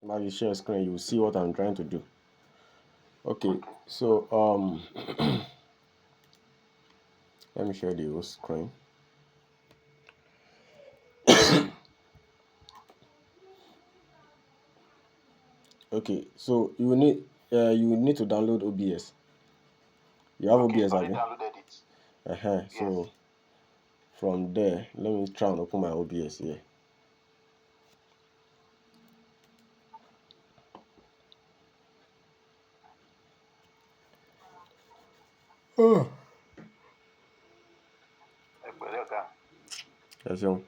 Now you share screen, you will see what I'm trying to do. Okay, so let me share the whole screen. Okay, so you need to download OBS. You have OBS, I have you? downloaded it. Yes. So from there, let me try and open my OBS here. Oh. Yes, young.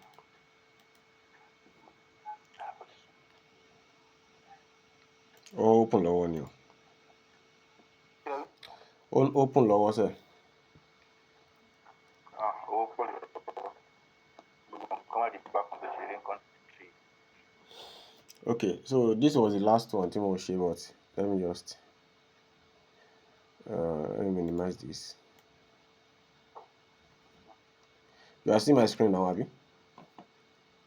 Open lower new. Open lower, sir. Okay, so this was the last one, Timo Shea, but let me just let me minimize this. You are seeing my screen now, have you?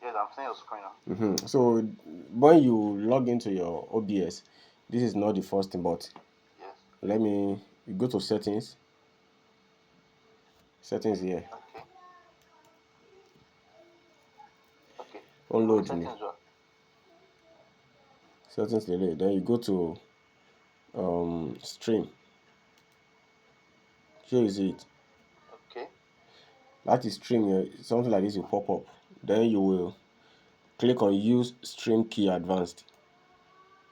Yes, I'm seeing your screen now. So when you log into your OBS, this is not the first thing, but yes. You go to settings here. Okay. Unload me. Settings, Settings, then you go to stream. Here is it. Okay. That is stream here. Something like this will pop up. Then you will click on use stream key advanced.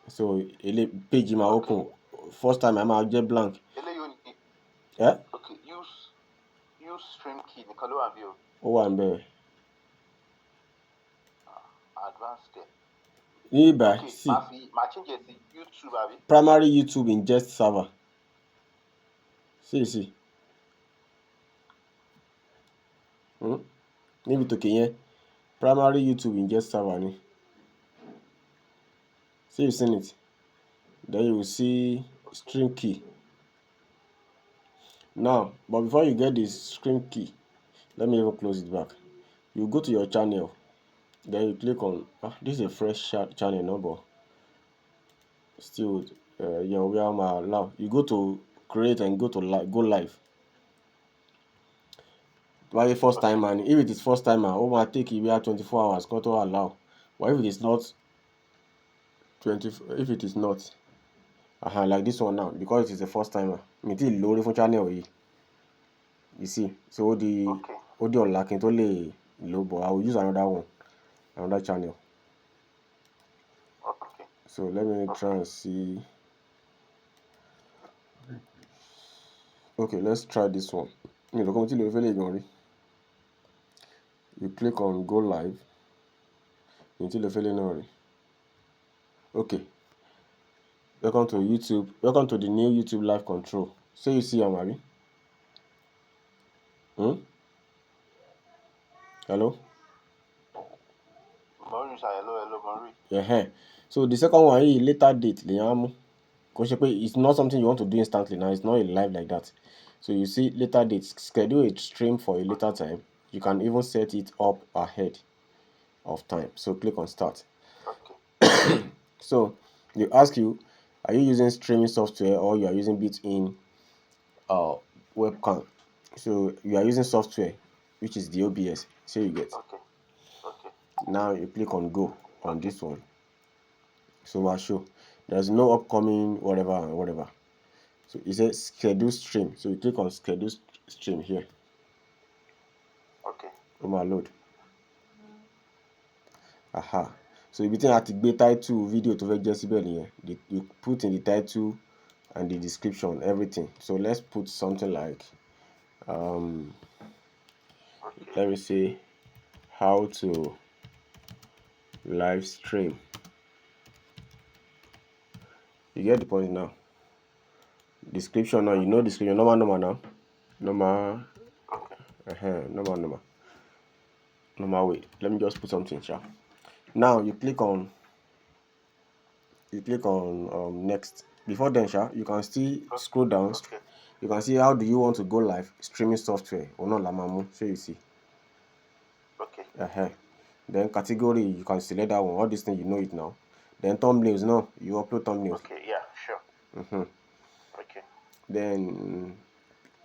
So a page might open. First time I might get blank. Yeah? Okay, use stream key. Nicolo view. Oh, I'm there. Advanced key. Okay, see. YouTube, Primary YouTube ingest server. See. Níbi tòkè yẹn. Primary YouTube ingest server ni. See, you've seen it. Then you will see stream key. Now, but before you get this stream key, let me even close it back. You go to your channel. Then you click on this is a fresh channel number. Still, we are allow. You go to create and go to go live. Why first time, and if it is first time, it might take you 24 hours to allow. But if it is not like this one now, because it is the first timer, me till load for channel. You see, so the audio lacking only low, but I will use another channel. Okay. So let me try and see. Okay, let's try this one. You click on go live. Okay. Welcome to YouTube. Welcome to the new YouTube live control. So you see, Amari. Hello. Hello. So the second one is later date. It's not something you want to do instantly now. It's not a live like that. So you see later date. Schedule a stream for a later time. You can even set it up ahead of time. So click on start. Okay. So they ask you, are you using streaming software or you are using built-in webcam? So you are using software, which is the OBS. So you get. Okay. Now you click on go on this one. So I'll show. There's no upcoming whatever. So it says schedule stream. So you click on schedule stream here. Okay. Load. So if you think to be title video to just you put in the title and the description, everything. So let's put something like let me say how to live stream. You get the point now. Description now, description normal now. Normal way. Let me just put something here. Now you click on next. Before then, you can still scroll down. You can see how do you want to go live streaming software or not lamamu. So you see. Okay. Then category, you can select that one. All these things you know it now. Then thumbnails, no, you upload thumbnails. Okay, yeah, sure. Okay. Then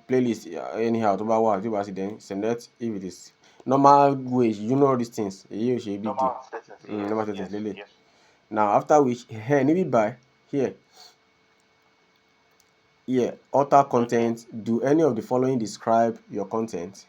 playlist, anyhow, tó bá wà, tí ó bá sí, then select if it is normal ways, you know all these things. Èyí ò ṣe big deal. Normal settings. Yes, Normal settings yes, lélẹ̀. yes. Now after which, níbí by here, alter content. Do any of the following describe your content?